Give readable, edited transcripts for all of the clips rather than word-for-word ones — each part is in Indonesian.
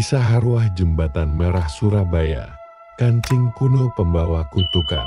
Kisah Arwah Jembatan Merah Surabaya. Kancing kuno pembawa kutukan.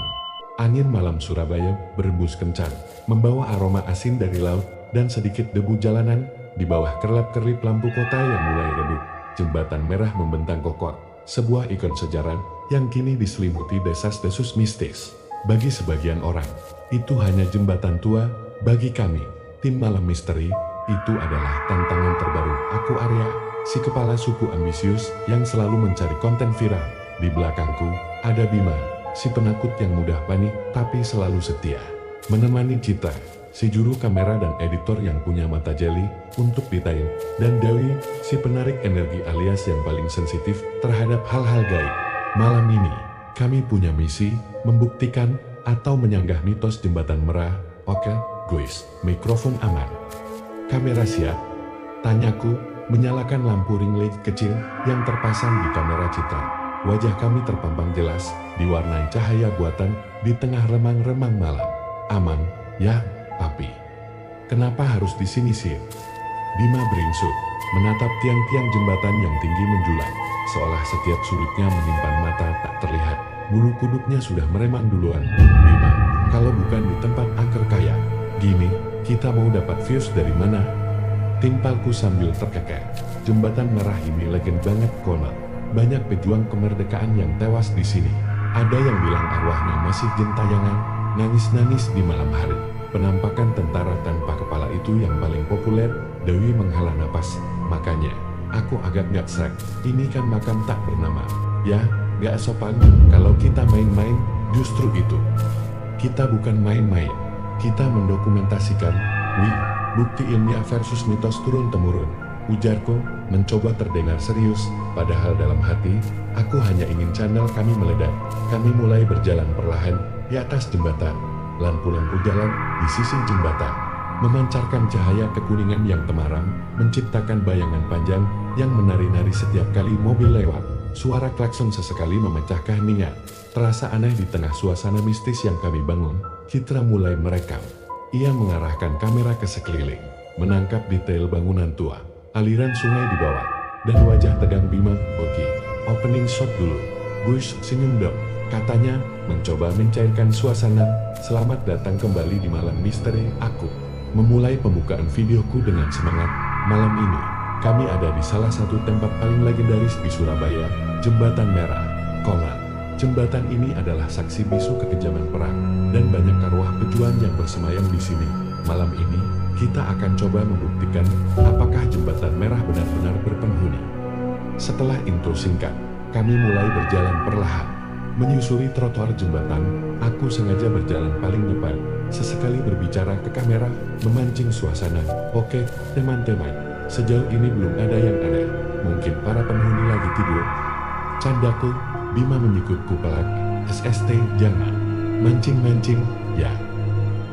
Angin malam Surabaya berembus kencang, membawa aroma asin dari laut dan sedikit debu jalanan. Di bawah kerlap-kerlip lampu kota yang mulai redup, Jembatan Merah membentang kokoh, sebuah ikon sejarah yang kini diselimuti desas-desus mistis. Bagi sebagian orang, itu hanya jembatan tua. Bagi kami, tim Malam Misteri, itu adalah tantangan terbaru. Aku Arya, si kepala suku ambisius yang selalu mencari konten viral. Di belakangku, ada Bima, si penakut yang mudah panik tapi selalu setia. Menemani Citra, si juru kamera dan editor yang punya mata jeli untuk detail. Dan Dewi, si penarik energi alias yang paling sensitif terhadap hal-hal gaib. Malam ini, kami punya misi, membuktikan atau menyanggah mitos Jembatan Merah. Oke, guys, mikrofon aman. Kamera siap? Tanyaku, menyalakan lampu ring light kecil yang terpasang di kamera Citra. Wajah kami terpampang jelas, diwarnai cahaya buatan di tengah remang-remang malam. Aman, ya, papi. Kenapa harus di sini sih? Bima beringsut, menatap tiang-tiang jembatan yang tinggi menjulang, seolah setiap sudutnya menyimpan mata tak terlihat. Bulu kuduknya sudah meremang duluan. Bima, kalau bukan di tempat angker kaya gini, kita mau dapat views dari mana? Timpalku sambil terkekeh. Jembatan Merah ini legend banget konon. Banyak pejuang kemerdekaan yang tewas di sini. Ada yang bilang arwahnya masih gentayangan, nangis-nangis di malam hari. Penampakan tentara tanpa kepala itu yang paling populer. Dewi menghela napas. Makanya, aku agak gak srek. Ini kan makam tak bernama. Ya, gak sopan. Kalau kita main-main, justru itu. Kita bukan main-main. Kita mendokumentasikan, bukti ilmiah versus mitos turun-temurun. Ujarku, mencoba terdengar serius, padahal dalam hati, aku hanya ingin channel kami meledak. Kami mulai berjalan perlahan, di atas jembatan. Lampu-lampu jalan, di sisi jembatan, memancarkan cahaya kekuningan yang temaram, menciptakan bayangan panjang, yang menari-nari setiap kali mobil lewat. Suara klakson sesekali memecah keheningan. Terasa aneh di tengah suasana mistis yang kami bangun. Citra mulai merekam. Ia mengarahkan kamera ke sekeliling, menangkap detail bangunan tua, aliran sungai di bawah, dan wajah tegang Bima. Oke, opening shot dulu. Guys, senyum dong, katanya, mencoba mencairkan suasana. Selamat datang kembali di Malam Misteri. Aku memulai pembukaan videoku dengan semangat. Malam ini, kami ada di salah satu tempat paling legendaris di Surabaya, Jembatan Merah. Jembatan ini adalah saksi bisu kekejaman perang, dan banyak arwah pejuang yang bersemayam di sini. Malam ini, kita akan coba membuktikan apakah Jembatan Merah benar-benar berpenghuni. Setelah intro singkat, kami mulai berjalan perlahan. Menyusuri trotoar jembatan, aku sengaja berjalan paling depan, sesekali berbicara ke kamera, memancing suasana. Oke, teman-teman, sejauh ini belum ada yang aneh. Mungkin para penghuni lagi tidur. Candaku. Bima menyikutku pelak. SST, jangan mancing-mancing, ya.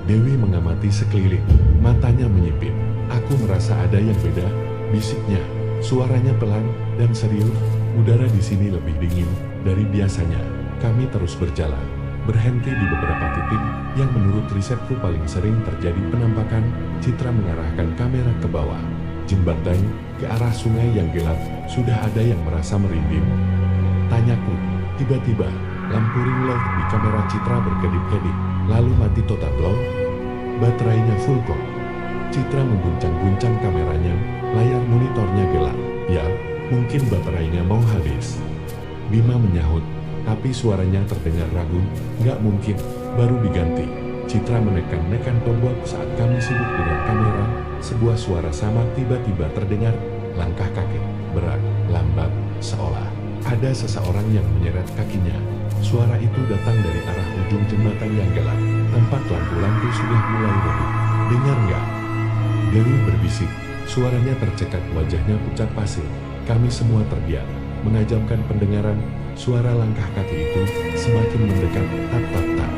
Dewi mengamati sekeliling, matanya menyipit. Aku merasa ada yang beda, bisiknya. Suaranya pelan dan serius. Udara di sini lebih dingin dari biasanya. Kami terus berjalan, berhenti di beberapa titik yang menurut risetku paling sering terjadi penampakan. Citra mengarahkan kamera ke bawah jembatan, ke arah sungai yang gelap. Sudah ada yang merasa merinding? Tanyaku. Tiba-tiba, lampu ring light di kamera Citra berkedip-kedip, lalu mati total blow. Baterainya full kok. Citra mengguncang-guncang kameranya, layar monitornya gelap. Ya, mungkin baterainya mau habis. Bima menyahut, tapi suaranya terdengar ragu. Nggak mungkin, baru diganti. Citra menekan-nekan tombol saat kami sibuk dengan kamera. Sebuah suara sama tiba-tiba terdengar, langkah kaki, berat, lambat, seolah ada seseorang yang menyeret kakinya. Suara itu datang dari arah ujung jembatan yang gelap. Tempat lampu-lampu sudah mulai redup. Dengar nggak? Dewi berbisik. Suaranya tercekat, wajahnya pucat pasir. Kami semua terdiam, menajamkan pendengaran. Suara langkah kaki itu semakin mendekat, tap-tap-tap.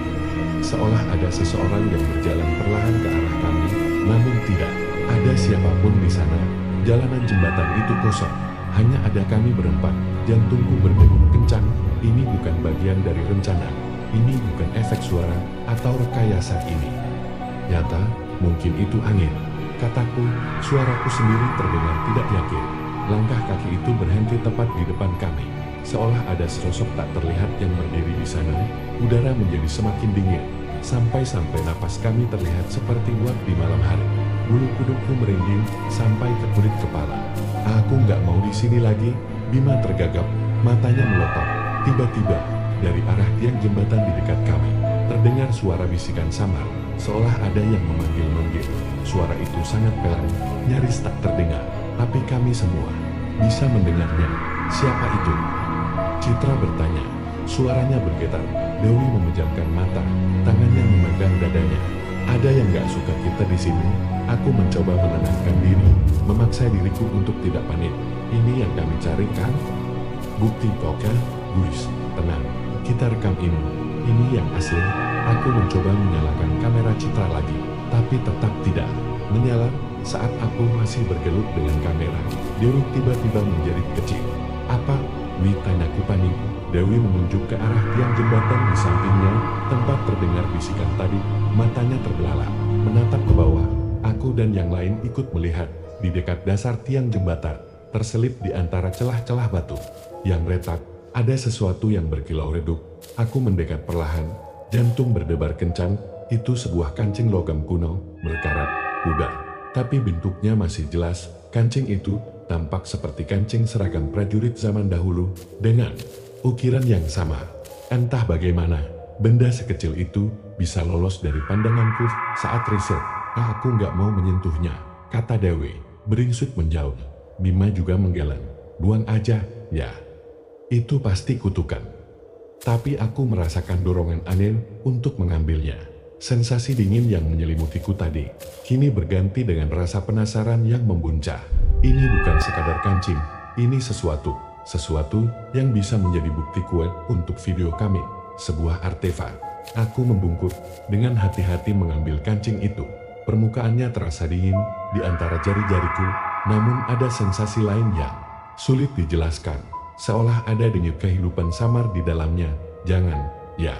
Seolah ada seseorang yang berjalan perlahan ke arah kami. Namun tidak ada siapapun di sana. Jalanan jembatan itu kosong. Hanya ada kami berempat. Jantungku berdegup kencang. Ini bukan bagian dari rencana. Ini bukan efek suara atau rekayasa ini. Nyata, mungkin itu angin. Kataku, suaraku sendiri terdengar tidak yakin. langkah kaki itu berhenti tepat di depan kami. Seolah ada sosok tak terlihat yang berdiri di sana. Udara menjadi semakin dingin, sampai-sampai napas kami terlihat seperti uap di malam hari. Bulu kudukku merinding sampai ke kulit kepala. Aku nggak mau di sini lagi. Bima tergagap, matanya melotot. Tiba-tiba, dari arah tiang jembatan di dekat kami, terdengar suara bisikan samar, seolah ada yang memanggil-manggil. Suara itu sangat pelan, nyaris tak terdengar, tapi kami semua bisa mendengarnya. Siapa itu? Citra bertanya. Suaranya bergetar. Dewi memejamkan mata, tangannya memegang dadanya. Ada yang gak suka kita di sini. Aku mencoba menenangkan diri, memaksa diriku untuk tidak panik. Ini yang kami cari kan? Bukti oke, guys, tenang. Kita rekam ini. Ini yang asli. Aku mencoba menyalakan kamera Citra lagi, tapi tetap tidak menyala. Saat aku masih bergelut dengan kamera, Dewi tiba-tiba menjerit kecil. Apa? Wi, tanyaku panik. Dewi menunjuk ke arah tiang jembatan di sampingnya, tempat terdengar bisikan tadi. Matanya terbelalak, menatap ke bawah. Aku dan yang lain ikut melihat. Di dekat dasar tiang jembatan, terselip di antara celah-celah batu yang retak, ada sesuatu yang berkilau redup. Aku mendekat perlahan, jantung berdebar kencang. Itu sebuah kancing logam kuno, berkarat, pudar. Tapi bentuknya masih jelas. Kancing itu tampak seperti kancing seragam prajurit zaman dahulu, dengan ukiran yang sama. Entah bagaimana, benda sekecil itu bisa lolos dari pandanganku saat riset. Aku nggak mau menyentuhnya, kata Dewi, beringsut menjauh. Bima juga menggeleng. Buang aja, ya. Itu pasti kutukan. Tapi aku merasakan dorongan aneh untuk mengambilnya. Sensasi dingin yang menyelimutiku tadi, kini berganti dengan rasa penasaran yang membuncah. Ini bukan sekadar kancing, ini sesuatu yang bisa menjadi bukti kuat untuk video kami, sebuah artefak. Aku membungkuk, dengan hati-hati mengambil kancing itu. Permukaannya terasa dingin di antara jari-jariku, namun ada sensasi lain yang sulit dijelaskan, seolah ada denyut kehidupan samar di dalamnya. Jangan, ya.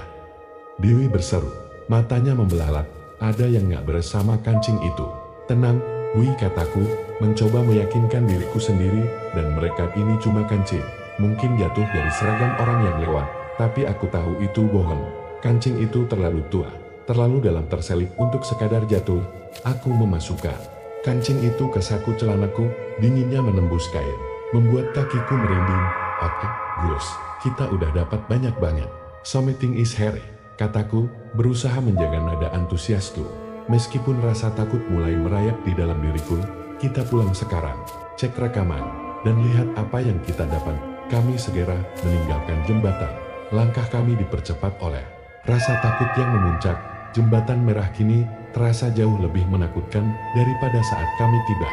Dewi berseru, matanya membelalak. Ada yang gak beres sama kancing itu. Tenang, Wi, kataku, mencoba meyakinkan diriku sendiri, dan mereka ini cuma kancing. Mungkin jatuh dari seragam orang yang lewat, tapi aku tahu itu bohong. Kancing itu terlalu tua, terlalu dalam terselip untuk sekadar jatuh. Aku memasukkan kancing itu ke saku celanaku, dinginnya menembus kain, membuat kakiku merinding. Oke, Gus, kita udah dapat banyak banget. Something is hairy, kataku, berusaha menjaga nada antusiasku. Meskipun rasa takut mulai merayap di dalam diriku, kita pulang sekarang, cek rekaman, dan lihat apa yang kita dapat. Kami segera meninggalkan jembatan. Langkah kami dipercepat oleh rasa takut yang memuncak. Jembatan merah kini terasa jauh lebih menakutkan daripada saat kami tiba.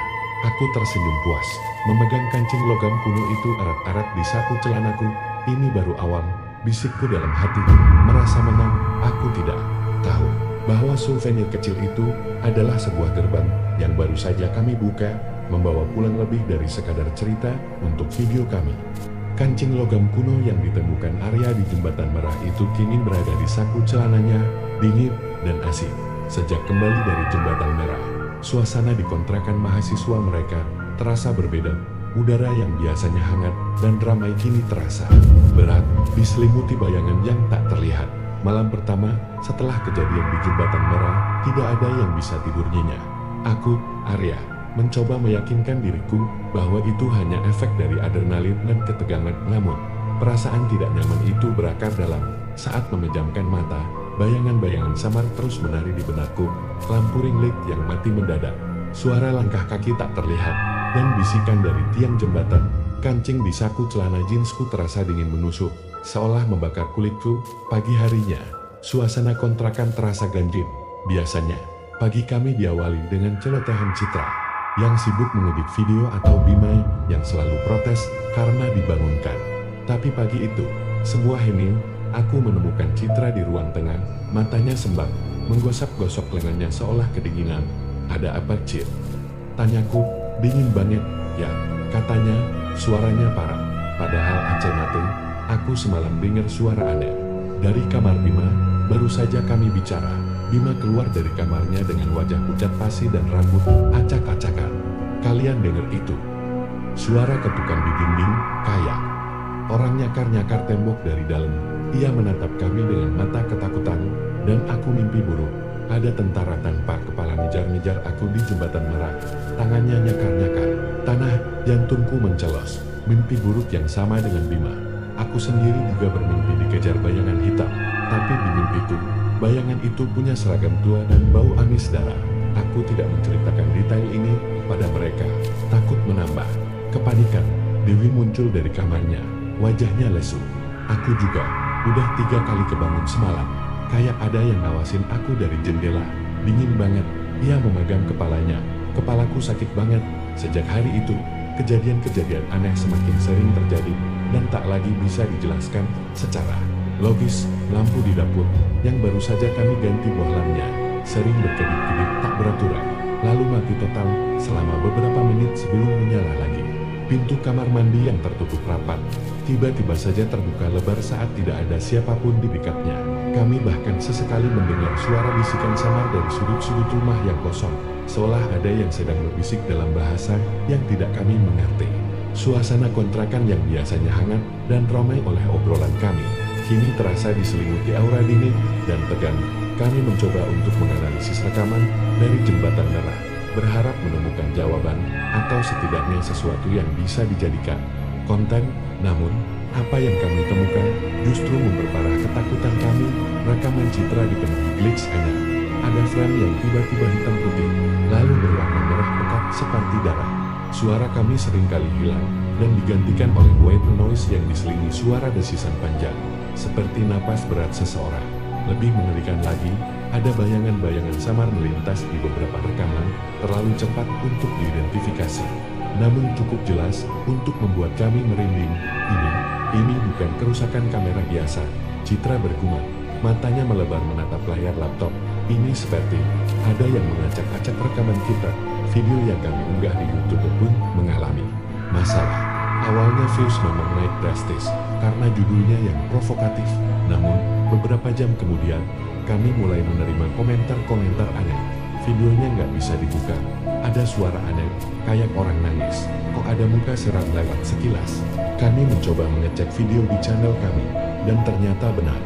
Aku tersenyum puas, memegang kancing logam kuno itu erat-erat di saku celanaku. Ini baru awal, bisikku dalam hati. Merasa menang, aku tidak tahu bahwa souvenir kecil itu adalah sebuah gerbang yang baru saja kami buka, membawa pulang lebih dari sekadar cerita untuk video kami. Kancing logam kuno yang ditemukan Arya di jembatan merah itu kini berada di saku celananya, dingin dan asing. Sejak kembali dari jembatan merah, suasana di kontrakan mahasiswa mereka terasa berbeda. Udara yang biasanya hangat dan ramai kini terasa berat, diselimuti bayangan yang tak terlihat. Malam pertama setelah kejadian di jembatan merah, tidak ada yang bisa tidur nyenyak. Aku, Arya, mencoba meyakinkan diriku bahwa itu hanya efek dari adrenalin dan ketegangan. Namun, perasaan tidak nyaman itu berakar dalam. Saat memejamkan mata, bayangan-bayangan samar terus menari di benakku. Lampu ring light yang mati mendadak. Suara langkah kaki tak terlihat, dan bisikan dari tiang jembatan. Kancing di saku celana jeansku terasa dingin menusuk, seolah membakar kulitku. Pagi harinya, suasana kontrakan terasa ganjil. Biasanya, pagi kami diawali dengan celotehan Citra yang sibuk mengedit video atau Bima yang selalu protes karena dibangunkan. Tapi pagi itu, semua hening. Aku menemukan Citra di ruang tengah, matanya sembab, menggosok-gosok lengannya seolah kedinginan. Ada apa, Cit? Tanyaku. Dingin banget, ya, katanya, suaranya parah. Padahal aceh mati. Aku semalam dengar suara aneh dari kamar Bima. Baru saja kami bicara, Bima keluar dari kamarnya dengan wajah pucat pasi dan rambut acak-acakan. Kalian dengar itu? Suara ketukan di dinding, kayak orang nyakar-nyakar tembok dari dalam. Ia menatap kami dengan mata ketakutan, dan aku mimpi buruk. Ada tentara tanpa kepala ngejar-ngejar aku di jembatan merah. Tangannya nyakar-nyakar. Tanah, jantungku mencelos. Mimpi buruk yang sama dengan Bima. Aku sendiri juga bermimpi dikejar bayangan hitam. Tapi di mimpiku, bayangan itu punya seragam tua dan bau amis darah. Aku tidak menceritakan detail ini pada mereka. Takut menambah kepanikan. Dewi muncul dari kamarnya. Wajahnya lesu. Aku juga. Udah 3 kali kebangun semalam. Kayak ada yang ngawasin aku dari jendela. Dingin banget. Ia memegang kepalanya. Kepalaku sakit banget. Sejak hari itu, kejadian-kejadian aneh semakin sering terjadi dan tak lagi bisa dijelaskan secara logis. Lampu di dapur, yang baru saja kami ganti bohlamnya, sering berkedip-kedip tak beraturan, lalu mati total selama beberapa menit sebelum menyala lagi. Pintu kamar mandi yang tertutup rapat, tiba-tiba saja terbuka lebar saat tidak ada siapapun di dekatnya. Kami bahkan sesekali mendengar suara bisikan samar dari sudut-sudut rumah yang kosong, seolah ada yang sedang berbisik dalam bahasa yang tidak kami mengerti. Suasana kontrakan yang biasanya hangat dan ramai oleh obrolan kami, kini terasa diselimuti aura dingin dan tegang. Kami mencoba untuk menganalisis rekaman dari jembatan merah, berharap menemukan jawaban atau setidaknya sesuatu yang bisa dijadikan konten. Namun, apa yang kami temukan justru memperparah ketakutan kami. Rekaman citra dipenuhi glitch aneh. Ada frame yang tiba-tiba hitam putih, lalu berwarna merah pekat seperti darah. Suara kami seringkali hilang dan digantikan oleh white noise yang diselingi suara desisan panjang, seperti napas berat seseorang. Lebih mengerikan lagi, ada bayangan-bayangan samar melintas di beberapa rekaman, terlalu cepat untuk diidentifikasi, namun cukup jelas untuk membuat kami merinding. Ini bukan kerusakan kamera biasa. Citra bergumam, matanya melebar menatap layar laptop. Ini seperti ada yang mengacak-acak rekaman kita. Video yang kami unggah di YouTube pun mengalami masalah. Awalnya views memang naik drastis karena judulnya yang provokatif. Namun, beberapa jam kemudian, kami mulai menerima komentar-komentar aneh. Videonya nggak bisa dibuka. Ada suara aneh, kayak orang nangis. Kok ada muka seram lewat sekilas. Kami mencoba mengecek video di channel kami, dan ternyata benar.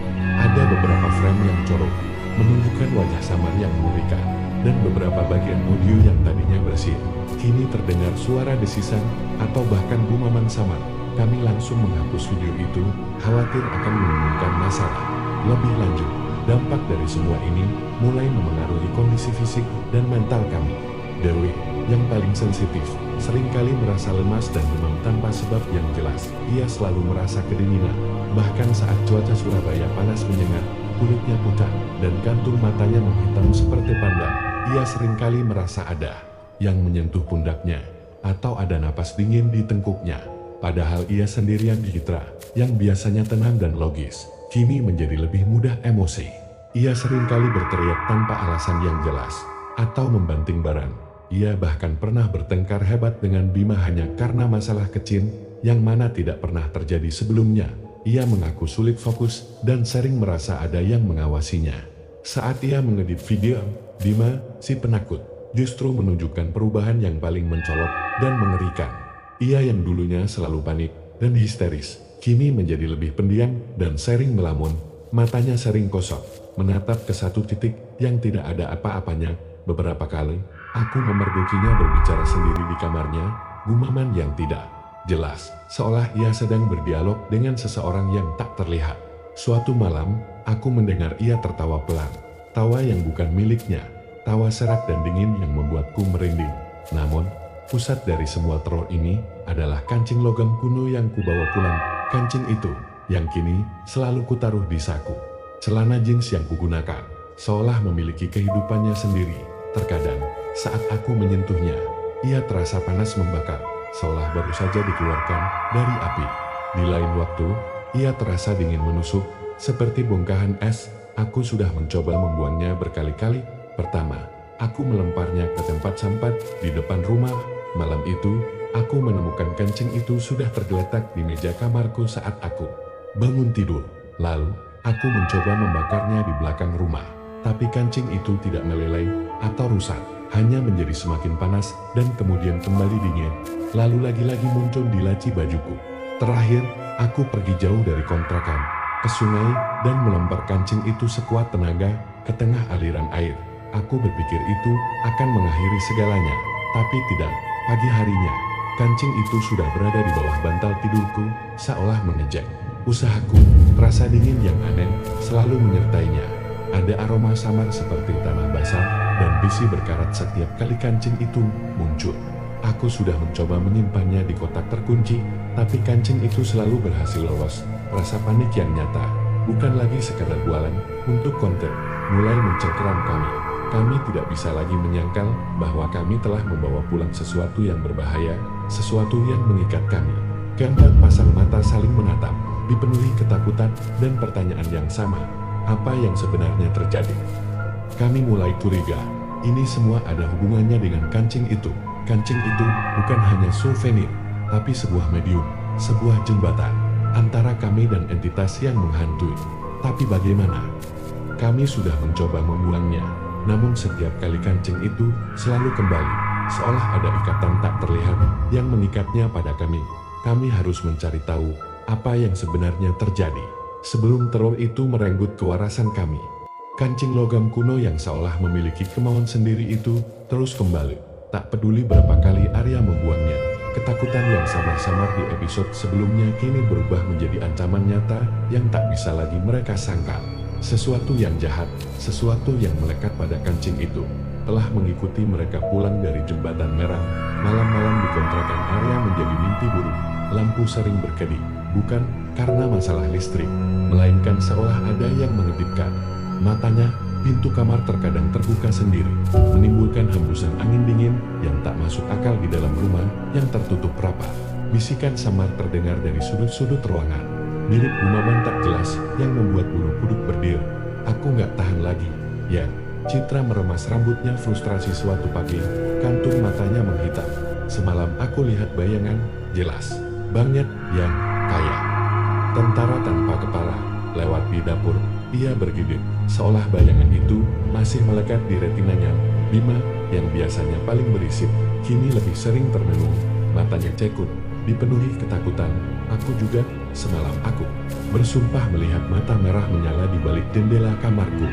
Ada beberapa frame yang jorok, menunjukkan wajah samar yang mengerikan, dan beberapa bagian audio yang tadinya bersih, kini terdengar suara desisan atau bahkan gumaman samar. Kami langsung menghapus video itu, khawatir akan menimbulkan masalah lebih lanjut. Dampak dari semua ini mulai memengaruhi kondisi fisik dan mental kami. Dewi, yang paling sensitif, seringkali merasa lemas dan demam tanpa sebab yang jelas. Ia selalu merasa kedinginan, bahkan saat cuaca Surabaya panas menyengat, kulitnya pucat, dan kantung matanya menghitam seperti panda. Ia seringkali merasa ada yang menyentuh pundaknya, atau ada napas dingin di tengkuknya. Padahal ia sendirian di Citra, yang biasanya tenang dan logis, kini menjadi lebih mudah emosi. Ia seringkali berteriak tanpa alasan yang jelas, atau membanting barang. Ia bahkan pernah bertengkar hebat dengan Bima hanya karena masalah kecil, yang mana tidak pernah terjadi sebelumnya. Ia mengaku sulit fokus dan sering merasa ada yang mengawasinya. Saat ia mengedit video, Bima, si penakut, justru menunjukkan perubahan yang paling mencolok dan mengerikan. Ia yang dulunya selalu panik dan histeris, kini menjadi lebih pendiam dan sering melamun. Matanya sering kosong, menatap ke satu titik yang tidak ada apa-apanya. Beberapa kali, aku memergokinya berbicara sendiri di kamarnya, gumaman yang tidak jelas, seolah ia sedang berdialog dengan seseorang yang tak terlihat. Suatu malam, aku mendengar ia tertawa pelan, tawa yang bukan miliknya, tawa serak dan dingin yang membuatku merinding. Namun, pusat dari semua teror ini adalah kancing logam kuno yang kubawa pulang. Kancing itu, yang kini selalu kutaruh di saku. Celana jeans yang kugunakan, seolah memiliki kehidupannya sendiri. Terkadang, saat aku menyentuhnya, ia terasa panas membakar, seolah baru saja dikeluarkan dari api. Di lain waktu, ia terasa dingin menusuk, seperti bongkahan es. Aku sudah mencoba membuangnya berkali-kali. Pertama, aku melemparnya ke tempat sampah di depan rumah. Malam itu, aku menemukan kancing itu sudah tergeletak di meja kamarku saat aku bangun tidur. Lalu, aku mencoba membakarnya di belakang rumah. Tapi kancing itu tidak meleleh atau rusak, hanya menjadi semakin panas dan kemudian kembali dingin, lalu lagi-lagi muncul di laci bajuku. Terakhir, aku pergi jauh dari kontrakan, ke sungai, dan melempar kancing itu sekuat tenaga ke tengah aliran air. Aku berpikir itu akan mengakhiri segalanya, tapi tidak. Pagi harinya, kancing itu sudah berada di bawah bantal tidurku, seolah mengejek. Usahaku, rasa dingin yang aneh, selalu menyertainya. Ada aroma samar seperti tanah basah, dan bisi berkarat setiap kali kancing itu muncul. Aku sudah mencoba menyimpannya di kotak terkunci, tapi kancing itu selalu berhasil lolos. Rasa panik yang nyata, bukan lagi sekadar bualan, untuk konten, mulai mencengkeram kami. Kami tidak bisa lagi menyangkal bahwa kami telah membawa pulang sesuatu yang berbahaya, sesuatu yang mengikat kami. Keempat pasang mata saling menatap, dipenuhi ketakutan dan pertanyaan yang sama. Apa yang sebenarnya terjadi? Kami mulai curiga, ini semua ada hubungannya dengan kancing itu. Kancing itu bukan hanya souvenir, tapi sebuah medium, sebuah jembatan antara kami dan entitas yang menghantui. Tapi bagaimana? Kami sudah mencoba membuangnya, namun setiap kali kancing itu selalu kembali, seolah ada ikatan tak terlihat yang mengikatnya pada kami. Kami harus mencari tahu apa yang sebenarnya terjadi sebelum teror itu merenggut kewarasan kami. Kancing logam kuno yang seolah memiliki kemauan sendiri itu terus kembali. Tak peduli berapa kali Arya membuangnya, ketakutan yang samar-samar di episode sebelumnya kini berubah menjadi ancaman nyata yang tak bisa lagi mereka sangkal. Sesuatu yang jahat, sesuatu yang melekat pada kancing itu, telah mengikuti mereka pulang dari Jembatan Merah. Malam-malam di kontrakan Arya menjadi mimpi buruk. Lampu sering berkedip, bukan karena masalah listrik, melainkan seolah ada yang mengedipkan matanya. Pintu kamar terkadang terbuka sendiri, menimbulkan hembusan angin dingin yang tak masuk akal di dalam rumah yang tertutup rapat. Bisikan samar terdengar dari sudut-sudut ruangan, mirip gumaman tak jelas yang membuat bulu kuduk berdiri. Aku nggak tahan lagi, ya. Citra meremas rambutnya frustrasi suatu pagi, kantung matanya menghitam. Semalam aku lihat bayangan, jelas, banget yang kaya tentara tanpa kepala, lewat di dapur. Ia bergidik, seolah bayangan itu masih melekat di retinanya. Bima, yang biasanya paling berisik, kini lebih sering termenung, matanya cekut, dipenuhi ketakutan. Aku juga, semalam aku bersumpah melihat mata merah menyala di balik jendela kamarku.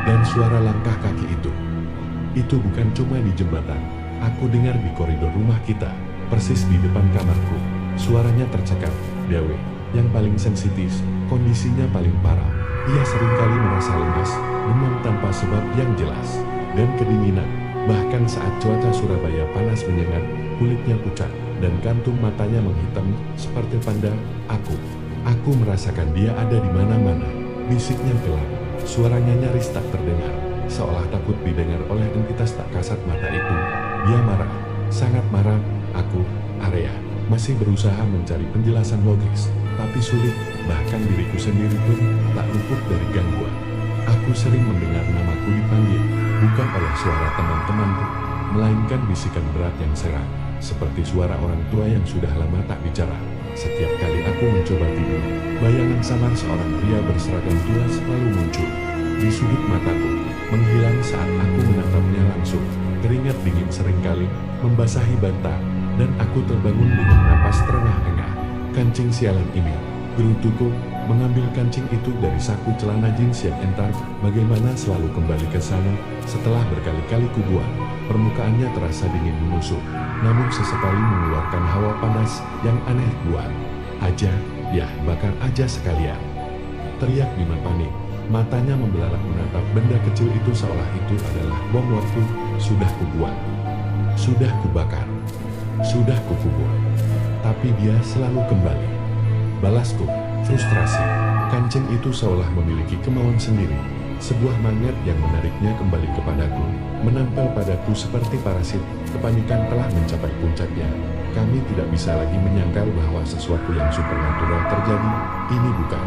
Dan suara langkah kaki itu bukan cuma di jembatan, aku dengar di koridor rumah kita, persis di depan kamarku. Suaranya tercekat, Dewi, yang paling sensitif, kondisinya paling parah. Ia seringkali merasa lemas, demam tanpa sebab yang jelas, dan kedinginan. Bahkan saat cuaca Surabaya panas menyengat, kulitnya pucat, dan kantung matanya menghitam seperti panda. Aku merasakan dia ada di mana-mana. Bisiknya gelap, suaranya nyaris tak terdengar, seolah takut didengar oleh entitas tak kasat mata itu. Dia marah, sangat marah. Aku, Arya, masih berusaha mencari penjelasan logis, tapi sulit. Bahkan diriku sendiri pun tak luput dari gangguan. Aku sering mendengar namaku dipanggil, bukan oleh suara teman-temanku, melainkan bisikan berat yang serak, seperti suara orang tua yang sudah lama tak bicara. Setiap kali aku mencoba tidur, bayangan samar seorang pria berseragam tua selalu muncul di sudut mataku, menghilang saat aku menatapnya langsung. Keringat dingin seringkali membasahi bantal, dan aku terbangun dengan napas terengah-engah. Kancing sialan ini, gerutuku, mengambil kancing itu dari saku celana jeans yang entar. Bagaimana selalu kembali ke sana setelah berkali-kali kubuang. Permukaannya terasa dingin menusuk, namun sesekali mengeluarkan hawa panas yang aneh. Buat aja, ya bakar aja sekalian, teriak Bima panik. Matanya membelalak menatap benda kecil itu seolah itu adalah bom waktu. Sudah kubuang, sudah kubakar, sudah kukubur, tapi dia selalu kembali. Balasku, frustrasi. Kancing itu seolah memiliki kemauan sendiri, sebuah magnet yang menariknya kembali kepadaku, menempel padaku seperti parasit. Kepanikan telah mencapai puncaknya. Kami tidak bisa lagi menyangkal bahwa sesuatu yang supernatural terjadi. Ini bukan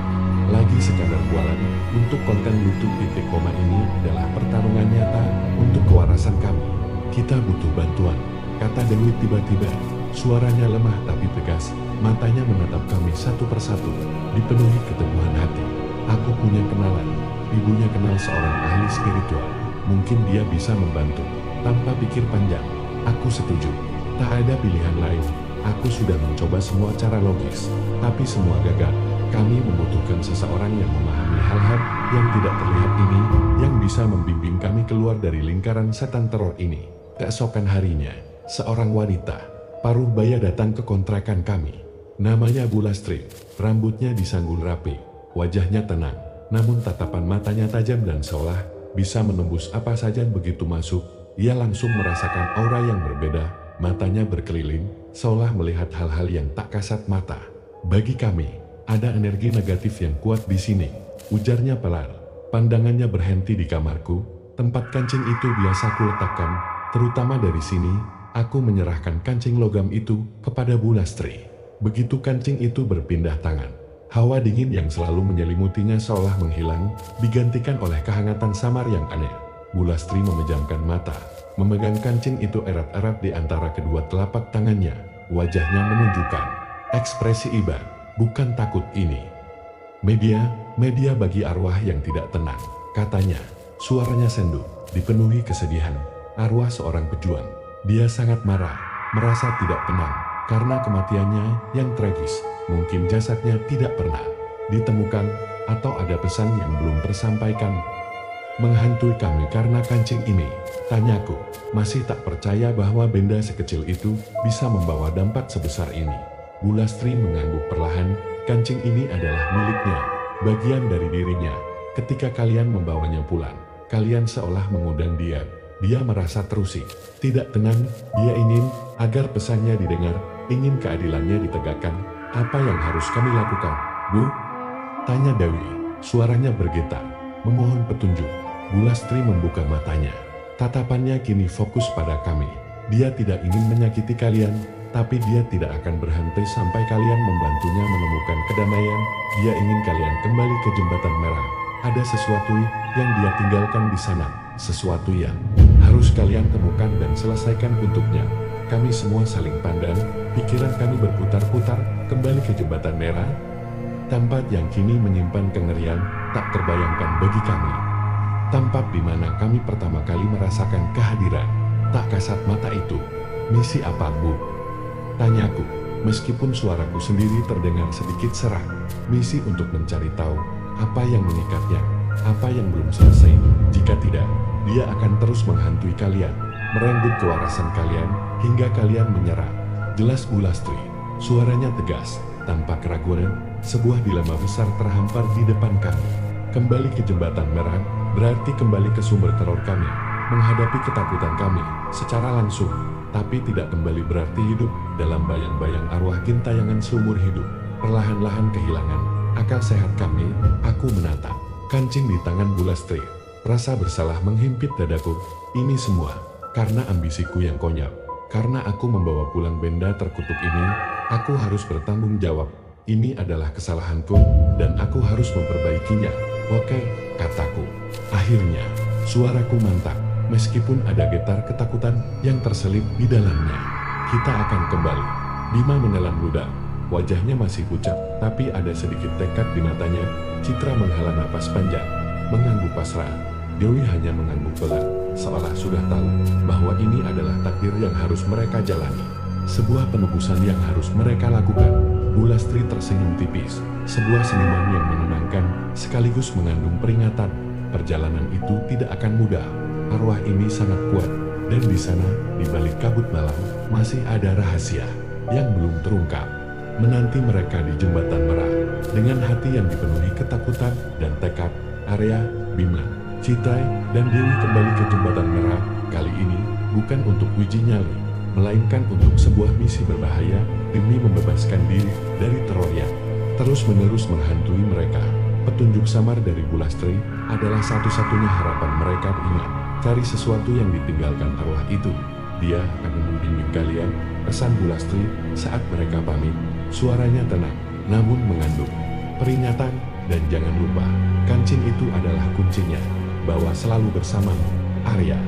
lagi sekadar bualan. Untuk konten YouTube titik koma ini adalah pertarungan nyata untuk kewarasan kami. Kita butuh bantuan, kata Dewi tiba-tiba. Suaranya lemah tapi tegas, matanya menatap kami satu persatu, dipenuhi keteguhan hati. Aku punya kenalan, ibunya kenal seorang ahli spiritual, Mungkin dia bisa membantu. Tanpa pikir panjang, aku setuju. Tak ada pilihan lain. Aku sudah mencoba semua cara logis, tapi semua gagal. Kami membutuhkan seseorang yang memahami hal-hal yang tidak terlihat ini, yang bisa membimbing kami keluar dari lingkaran setan teror ini. Keesokan harinya, seorang wanita paruh baya datang ke kontrakan kami. Namanya Bu Lastri. Rambutnya disanggul rapi, wajahnya tenang, namun tatapan matanya tajam dan seolah bisa menembus apa saja. Begitu masuk, ia langsung merasakan aura yang berbeda. Matanya berkeliling, seolah melihat hal-hal yang tak kasat mata. Bagi kami, ada energi negatif yang kuat di sini, ujarnya pelan. Pandangannya berhenti di kamarku, tempat kancing itu biasa kuletakkan, terutama dari sini. Aku menyerahkan kancing logam itu kepada Bu Lastri. Begitu kancing itu berpindah tangan, hawa dingin yang selalu menyelimutinya seolah menghilang, digantikan oleh kehangatan samar yang aneh. Bu Lastri memejamkan mata, memegang kancing itu erat-erat di antara kedua telapak tangannya. Wajahnya menunjukkan ekspresi iba, bukan takut ini. Media bagi arwah yang tidak tenang, katanya. Suaranya sendu, dipenuhi kesedihan. Arwah seorang pejuang. Dia sangat marah, merasa tidak tenang, karena kematiannya yang tragis. Mungkin jasadnya tidak pernah ditemukan, atau ada pesan yang belum tersampaikan. Menghantui kami karena kancing ini, tanyaku. Masih tak percaya bahwa benda sekecil itu bisa membawa dampak sebesar ini. Bu Lastri mengangguk perlahan. Kancing ini adalah miliknya, bagian dari dirinya. Ketika kalian membawanya pulang, kalian seolah mengundang dia. Dia merasa terusik, tidak tenang. Dia ingin agar pesannya didengar, ingin keadilannya ditegakkan. Apa yang harus kami lakukan, Bu? Tanya Dewi. Suaranya bergetar, memohon petunjuk. Bu Lastri membuka matanya. Tatapannya kini fokus pada kami. Dia tidak ingin menyakiti kalian, tapi dia tidak akan berhenti sampai kalian membantunya menemukan kedamaian. Dia ingin kalian kembali ke Jembatan Merah. Ada sesuatu yang dia tinggalkan di sana, sesuatu yang harus kalian temukan dan selesaikan untuknya. Kami semua saling pandang, pikiran kami berputar-putar, kembali ke Jembatan Merah. Tempat yang kini menyimpan kengerian, tak terbayangkan bagi kami. Tempat di mana kami pertama kali merasakan kehadiran tak kasat mata itu. Misi apa, Bu? Tanyaku, meskipun suaraku sendiri terdengar sedikit serak. Misi untuk mencari tahu apa yang mengikatnya, apa yang belum selesai. Jika tidak, dia akan terus menghantui kalian, merenggut kewarasan kalian, hingga kalian menyerah. Jelas Bu Lastri. Suaranya tegas, tanpa keraguan. Sebuah dilema besar terhampar di depan kami. Kembali ke Jembatan Merah berarti kembali ke sumber teror kami, menghadapi ketakutan kami secara langsung, tapi tidak kembali berarti hidup dalam bayang-bayang arwah gentayangan seumur hidup. Perlahan-lahan kehilangan akal sehat kami. Aku menatap kancing di tangan Bu Lastri. Rasa bersalah menghimpit dadaku. Ini semua karena ambisiku yang konyol. Karena aku membawa pulang benda terkutuk ini, aku harus bertanggung jawab. Ini adalah kesalahanku, dan aku harus memperbaikinya. Oke, kataku. Akhirnya, suaraku mantap, meskipun ada getar ketakutan yang terselip di dalamnya. Kita akan kembali. Bima menelan ludah. Wajahnya masih pucat, tapi ada sedikit tekad di matanya. Citra menghela napas panjang, mengangguk pasrah. Dewi hanya mengangguk pelan, seolah sudah tahu bahwa ini adalah takdir yang harus mereka jalani. Sebuah penebusan yang harus mereka lakukan. Bu Lastri tersenyum tipis, sebuah senyuman yang menenangkan, sekaligus mengandung peringatan. Perjalanan itu tidak akan mudah. Arwah ini sangat kuat, dan di sana, di balik kabut malam, masih ada rahasia yang belum terungkap. Menanti mereka di Jembatan Merah, dengan hati yang dipenuhi ketakutan dan tekad. Arya, Bima, Citrai, dan Dewi kembali ke Jembatan Merah, kali ini bukan untuk uji nyali, melainkan untuk sebuah misi berbahaya demi membebaskan diri dari teror yang terus-menerus menghantui mereka. Petunjuk samar dari Bu Lastri adalah satu-satunya harapan mereka. Ingat, cari sesuatu yang ditinggalkan arwah itu. Dia akan membimbing kalian. Pesan Bu Lastri saat mereka pamit. Suaranya tenang, namun mengandung peringatan. Dan jangan lupa, kancing itu adalah kuncinya. Bawa selalu bersamamu, Arya.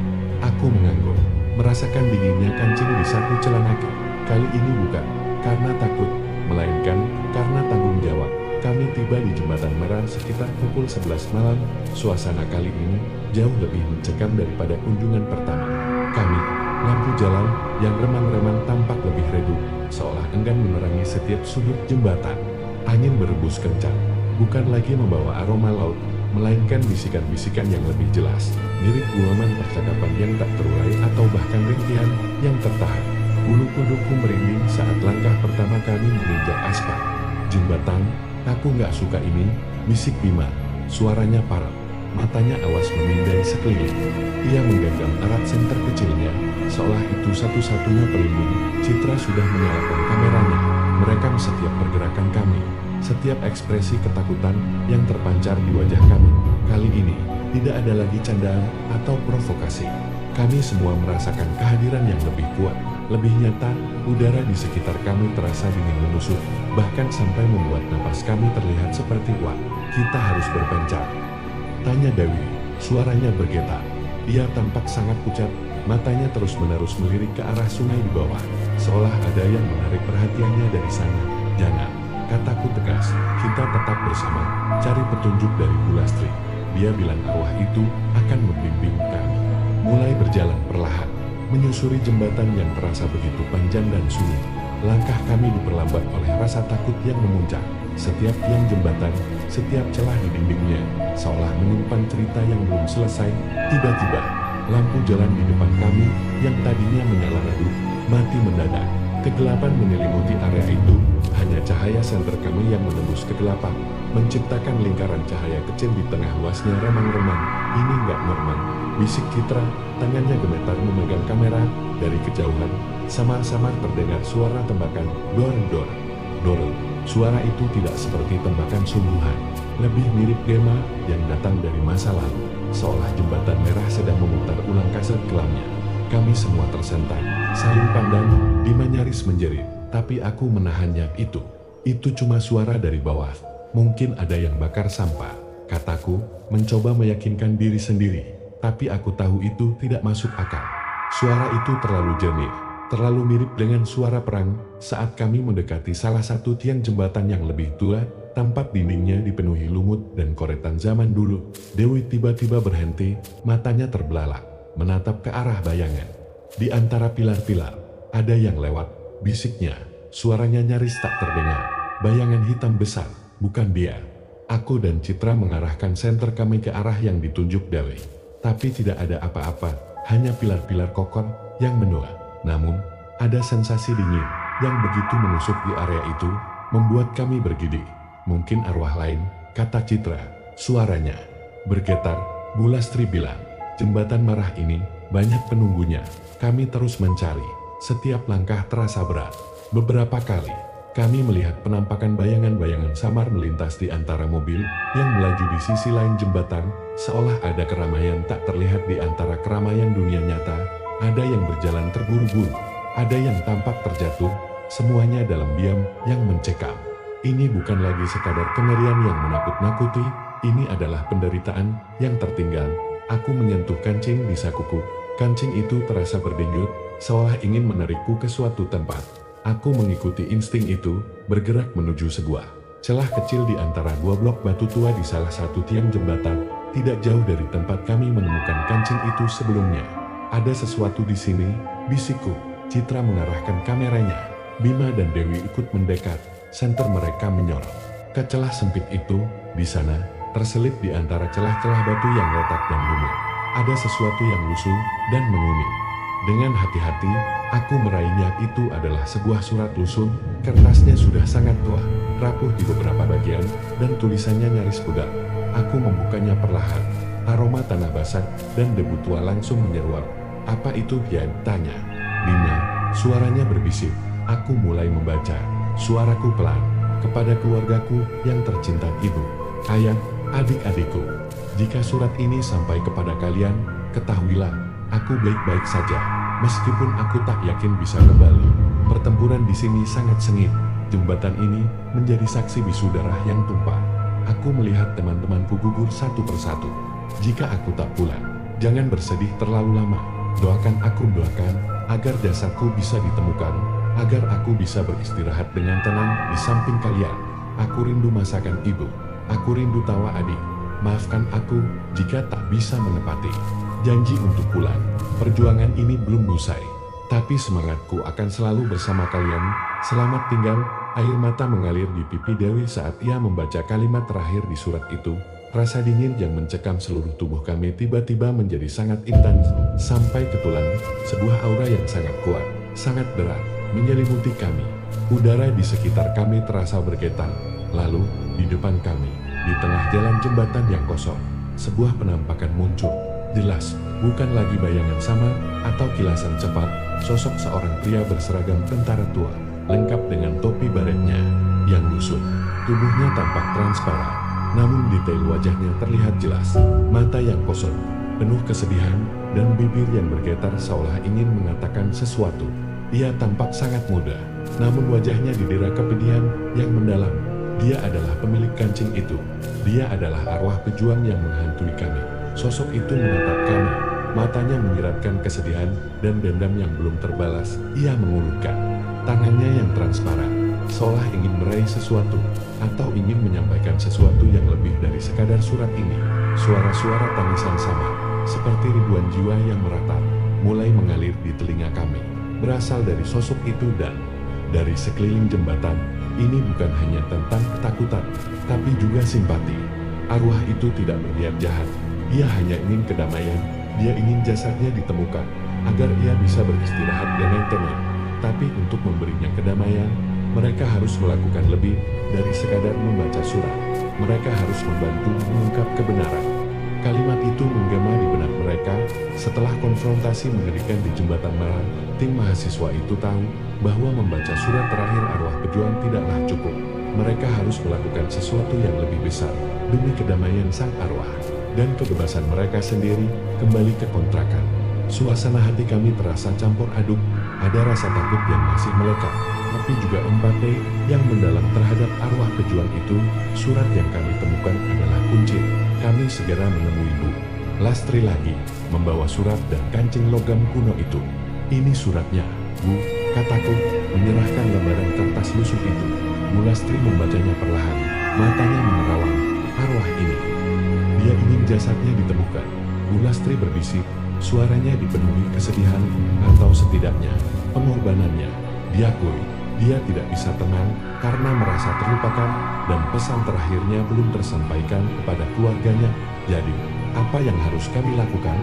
Aku mengangguk, merasakan dinginnya kancing di saku celanaku. Kali ini bukan karena takut, melainkan karena tanggung jawab. Kami tiba di Jembatan Merah sekitar pukul 11 malam. Suasana kali ini jauh lebih mencekam daripada kunjungan pertama kami. Lampu jalan yang remang-remang tampak lebih redup, seolah enggan menerangi setiap sudut jembatan. Angin berembus kencang, bukan lagi membawa aroma laut, melainkan bisikan-bisikan yang lebih jelas, mirip guaman percakapan yang tak terurai atau bahkan rintihan yang tertahan. Bulu kuduku merinding saat langkah pertama kami menginjak aspal. Jembatan, aku nggak suka ini, bisik Bima. Suaranya parau, matanya awas memindai sekeliling. Ia menggenggam erat senter kecilnya, seolah itu satu-satunya pelindung. Citra sudah menyalakan kameranya, merekam setiap pergerakan kami, setiap ekspresi ketakutan yang terpancar di wajah kami. Kali ini, tidak ada lagi candaan atau provokasi. Kami semua merasakan kehadiran yang lebih kuat, lebih nyata. Udara di sekitar kami terasa dingin menusuk, bahkan sampai membuat napas kami terlihat seperti uap. Kita harus berpencar, tanya Dewi. Suaranya bergetar. Ia tampak sangat pucat, matanya terus-menerus melirik ke arah sungai di bawah, seolah ada yang menarik perhatiannya dari sana. Jangan, kataku tegas, kita tetap bersama, cari petunjuk dari Bulastri. Dia bilang arwah itu akan membimbing kami. Mulai berjalan perlahan, menyusuri jembatan yang terasa begitu panjang dan sunyi. Langkah kami diperlambat oleh rasa takut yang memuncak. Setiap tiang jembatan, setiap celah di dindingnya, seolah menyimpan cerita yang belum selesai. Tiba-tiba, lampu jalan di depan kami, yang tadinya menyala redup, mati mendadak. Kegelapan menyelimuti area itu, hanya cahaya senter kami yang menembus kegelapan, menciptakan lingkaran cahaya kecil di tengah luasnya remang-remang. Ini nggak normal, bisik Citra, tangannya gemetar memegang kamera. Dari kejauhan, samar-samar terdengar suara tembakan, dor-dor, dor. Suara itu tidak seperti tembakan sungguhan, lebih mirip gema yang datang dari masa lalu, seolah jembatan merah sedang memutar ulang kaset kelamnya. Kami semua tersentak, saling pandang. Bima nyaris menjerit, tapi aku menahannya. Itu cuma suara dari bawah, mungkin ada yang bakar sampah, kataku, mencoba meyakinkan diri sendiri. Tapi aku tahu itu tidak masuk akal. Suara itu terlalu jernih, terlalu mirip dengan suara perang. Saat kami mendekati salah satu tiang jembatan yang lebih tua, tampak dindingnya dipenuhi lumut dan koretan zaman dulu. Dewi tiba-tiba berhenti, matanya terbelalak, menatap ke arah bayangan. Di antara pilar-pilar, ada yang lewat, bisiknya. Suaranya nyaris tak terdengar. Bayangan hitam besar, bukan dia. Aku dan Citra mengarahkan senter kami ke arah yang ditunjuk Dewi. Tapi tidak ada apa-apa, hanya pilar-pilar kokoh yang menua. Namun, ada sensasi dingin yang begitu menusuk di area itu, membuat kami bergidik. Mungkin arwah lain, kata Citra. Suaranya bergetar. Bulastri bilang, jembatan marah ini banyak penunggunya. Kami terus mencari. Setiap langkah terasa berat. Beberapa kali, kami melihat penampakan bayangan-bayangan samar melintas di antara mobil yang melaju di sisi lain jembatan, seolah ada keramaian tak terlihat di antara keramaian dunia nyata. Ada yang berjalan terburu-buru, ada yang tampak terjatuh, semuanya dalam diam yang mencekam. Ini bukan lagi sekadar kengerian yang menakut-nakuti, ini adalah penderitaan yang tertinggal. Aku menyentuh kancing di sakuku. Kancing itu terasa berdenggut, seolah ingin menarikku ke suatu tempat. Aku mengikuti insting itu, bergerak menuju sebuah celah kecil di antara dua blok batu tua di salah satu tiang jembatan, tidak jauh dari tempat kami menemukan kancing itu sebelumnya. Ada sesuatu di sini, bisikku. Citra mengarahkan kameranya. Bima dan Dewi ikut mendekat, senter mereka menyorot ke celah sempit itu. Di sana, terselip di antara celah-celah batu yang retak dan lumut, ada sesuatu yang lusuh dan menguning. Dengan hati-hati, aku meraihnya. Itu adalah sebuah surat lusuh. Kertasnya sudah sangat tua, rapuh di beberapa bagian, dan tulisannya nyaris pudar. Aku membukanya perlahan. Aroma tanah basah dan debu tua langsung menyeruak. Apa itu? Dia tanya. Bima, suaranya berbisik. Aku mulai membaca. Suaraku pelan. Kepada keluargaku yang tercinta, ibu, ayah, adik-adikku. Jika surat ini sampai kepada kalian, ketahuilah, aku baik-baik saja. Meskipun aku tak yakin bisa kembali. Pertempuran di sini sangat sengit. Jembatan ini menjadi saksi bisu darah yang tumpah. Aku melihat teman-temanku gugur satu persatu. Jika aku tak pulang, jangan bersedih terlalu lama. Doakan aku, doakan, agar jasadku bisa ditemukan, agar aku bisa beristirahat dengan tenang di samping kalian. Aku rindu masakan ibu, aku rindu tawa adik, Maafkan aku jika tak bisa menepati janji untuk pulang. Perjuangan ini belum usai, tapi semangatku akan selalu bersama kalian. Selamat tinggal." Air mata mengalir di pipi Dewi saat ia membaca kalimat terakhir di surat itu. Rasa dingin yang mencekam seluruh tubuh kami tiba-tiba menjadi sangat intens, sampai ke tulang. Sebuah aura yang sangat kuat, sangat berat, menyelimuti kami. Udara di sekitar kami terasa bergetar. Lalu, di depan kami, di tengah jalan jembatan yang kosong, sebuah penampakan muncul. Jelas, bukan lagi bayangan samar atau kilasan cepat. Sosok seorang pria berseragam tentara tua, lengkap dengan topi baretnya yang lusuh. Tubuhnya tampak transparan, namun detail wajahnya terlihat jelas. Mata yang kosong, penuh kesedihan, dan bibir yang bergetar seolah ingin mengatakan sesuatu. Ia tampak sangat muda, namun wajahnya didera kepedihan yang mendalam. Dia adalah pemilik kancing itu. Dia adalah arwah pejuang yang menghantui kami. Sosok itu menatap kami, matanya menyiratkan kesedihan dan dendam yang belum terbalas. Ia mengulurkan tangannya yang transparan, seolah ingin meraih sesuatu, atau ingin menyampaikan sesuatu yang lebih dari sekadar surat ini. Suara-suara tangisan samar, seperti ribuan jiwa yang meratap, mulai mengalir di telinga kami. Berasal dari sosok itu dan dari sekeliling jembatan. Ini bukan hanya tentang ketakutan, tapi juga simpati. Arwah itu tidak berniat jahat. Dia hanya ingin kedamaian. Dia ingin jasadnya ditemukan, agar ia bisa beristirahat dengan tenang. Tapi untuk memberinya kedamaian, mereka harus melakukan lebih dari sekadar membaca surat. Mereka harus membantu mengungkap kebenaran. Kalimat itu menggema di benak mereka. Setelah konfrontasi mengerikan di Jembatan Merah, tim mahasiswa itu tahu bahwa membaca surat terakhir arwah pejuang tidaklah cukup. Mereka harus melakukan sesuatu yang lebih besar demi kedamaian sang arwah dan kebebasan mereka sendiri. Kembali ke kontrakan, suasana hati kami terasa campur aduk. Ada rasa takut yang masih melekat, tapi juga empati yang mendalam terhadap arwah pejuang itu. Surat yang kami temukan adalah kunci. Kami segera menemui Bu Lastri lagi, membawa surat dan kancing logam kuno itu. "Ini suratnya, Bu," kataku, menyerahkan lembaran kertas lusuh itu. Bu Lastri membacanya perlahan, matanya menerawang. "Arwah ini, dia ingin jasadnya ditemukan," Bu Lastri berbisik. Suaranya dipenuhi kesedihan, atau setidaknya pengorbanannya. Diakui, dia tidak bisa tenang karena merasa terlupakan dan pesan terakhirnya belum tersampaikan kepada keluarganya. "Jadi, apa yang harus kami lakukan?"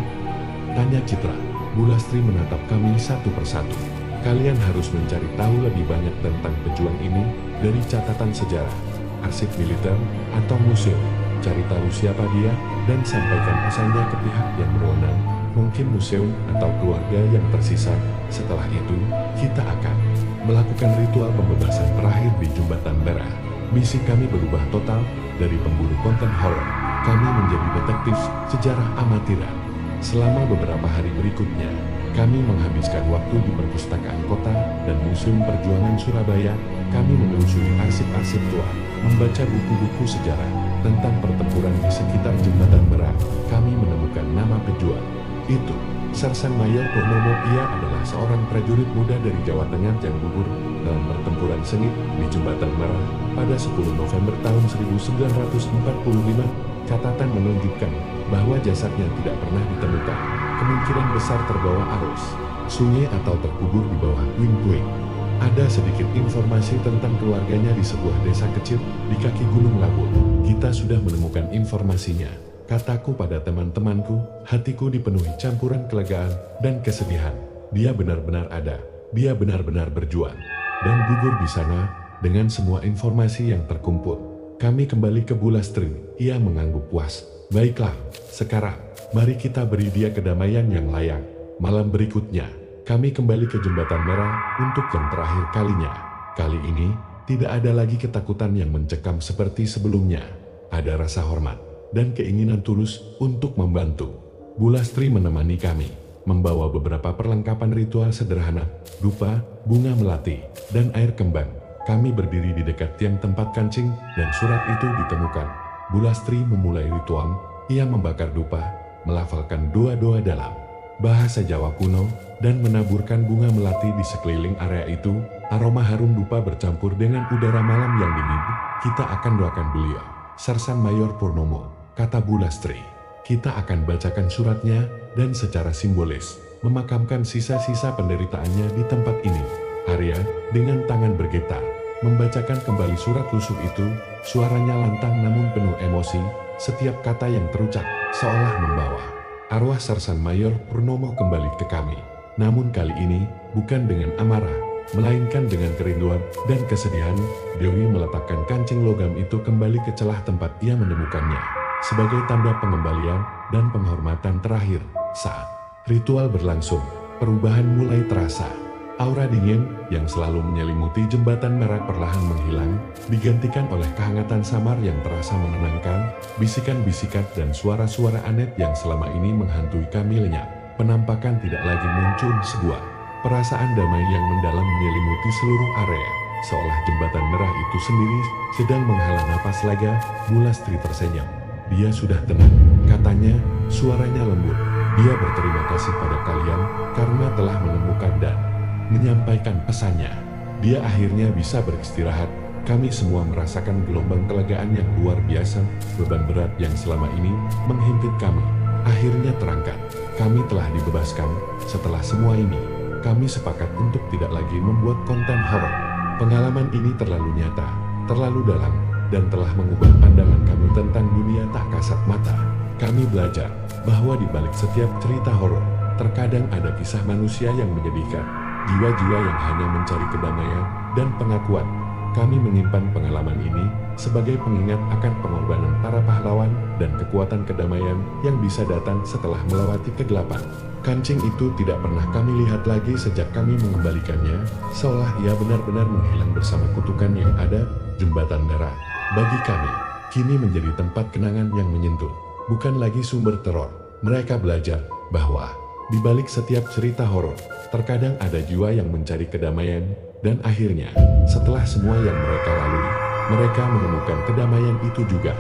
tanya Citra. Bu Lastri menatap kami satu persatu. "Kalian harus mencari tahu lebih banyak tentang pejuang ini dari catatan sejarah, arsip militer, atau museum. Cari tahu siapa dia dan sampaikan pesannya ke pihak yang berwenang, mungkin museum atau keluarga yang tersisa. Setelah itu, kita akan melakukan ritual pembebasan terakhir di Jembatan Merah." Misi kami berubah total. Dari pemburu konten horor, kami menjadi detektif sejarah amatiran. Selama beberapa hari berikutnya, kami menghabiskan waktu di perpustakaan kota dan Museum Perjuangan Surabaya. Kami menelusuri arsip-arsip tua, membaca buku-buku sejarah tentang pertempuran di sekitar Jembatan Merah. Kami menemukan nama pejuang itu, Sersan Mayor Purnomo. Ia adalah seorang prajurit muda dari Jawa Tengah yang gugur dalam pertempuran sengit di Jembatan Merah pada 10 November tahun 1945. Catatan menunjukkan bahwa jasadnya tidak pernah ditemukan. Kemungkinan besar terbawa arus sungai atau terkubur di bawah puing-puing. Ada sedikit informasi tentang keluarganya di sebuah desa kecil di kaki Gunung Lawu. "Kita sudah menemukan informasinya," kataku pada teman-temanku. Hatiku dipenuhi campuran kelegaan dan kesedihan. Dia benar-benar ada. Dia benar-benar berjuang dan gugur di sana dengan semua informasi yang terkumpul. Kami kembali ke Bu Lastri. Ia mengangguk puas. "Baiklah, sekarang mari kita beri dia kedamaian yang layak." Malam berikutnya, kami kembali ke Jembatan Merah untuk yang terakhir kalinya. Kali ini, tidak ada lagi ketakutan yang mencekam seperti sebelumnya. Ada rasa hormat dan keinginan tulus untuk membantu. Bu Lastri menemani kami, membawa beberapa perlengkapan ritual sederhana, dupa, bunga melati, dan air kembang. Kami berdiri di dekat tiang tempat kancing dan surat itu ditemukan. Bu Lastri memulai ritual. Ia membakar dupa, melafalkan doa-doa dalam bahasa Jawa kuno, dan menaburkan bunga melati di sekeliling area itu. Aroma harum dupa bercampur dengan udara malam yang dingin. "Kita akan doakan beliau, Sersan Mayor Purnomo," kata Bu Lastri. Kita akan bacakan suratnya dan secara simbolis memakamkan sisa-sisa penderitaannya di tempat ini. Arya dengan tangan bergetar membacakan kembali surat lusuh itu, suaranya lantang namun penuh emosi, setiap kata yang terucap seolah membawa arwah Sersan Mayor Purnomo kembali ke kami. Namun kali ini bukan dengan amarah, melainkan dengan kerinduan dan kesedihan. Dewi meletakkan kancing logam itu kembali ke celah tempat ia menemukannya, sebagai tanda pengembalian dan penghormatan terakhir. Saat ritual berlangsung, perubahan mulai terasa. Aura dingin yang selalu menyelimuti jembatan merah perlahan menghilang, digantikan oleh kehangatan samar yang terasa menenangkan. Bisikan-bisikan dan suara-suara aneh yang selama ini menghantui kami lenyap. Penampakan tidak lagi muncul, sebuah perasaan damai yang mendalam menyelimuti seluruh area. Seolah jembatan merah itu sendiri sedang menghela napas lega. Bu Lastri tersenyum. Dia sudah tenang, katanya, suaranya lembut. Dia berterima kasih pada kalian karena telah menemukan dan menyampaikan pesannya. Dia akhirnya bisa beristirahat. Kami semua merasakan gelombang kelegaan yang luar biasa. Beban berat yang selama ini menghimpit kami akhirnya terangkat. Kami telah dibebaskan. Setelah semua ini, kami sepakat untuk tidak lagi membuat konten horor. Pengalaman ini terlalu nyata, terlalu dalam, dan telah mengubah pandangan kami tentang dunia tak kasat mata. Kami belajar bahwa di balik setiap cerita horor, terkadang ada kisah manusia yang menyedihkan, jiwa-jiwa yang hanya mencari kedamaian dan pengakuan. Kami menyimpan pengalaman ini sebagai pengingat akan pengorbanan para pahlawan dan kekuatan kedamaian yang bisa datang setelah melewati kegelapan. Kancing itu tidak pernah kami lihat lagi sejak kami mengembalikannya, seolah ia benar-benar menghilang bersama kutukan yang ada. Jembatan merah bagi kami kini menjadi tempat kenangan yang menyentuh, bukan lagi sumber teror. Mereka belajar bahwa di balik setiap cerita horor, terkadang ada jiwa yang mencari kedamaian, dan akhirnya, setelah semua yang mereka lalui, mereka menemukan kedamaian itu juga.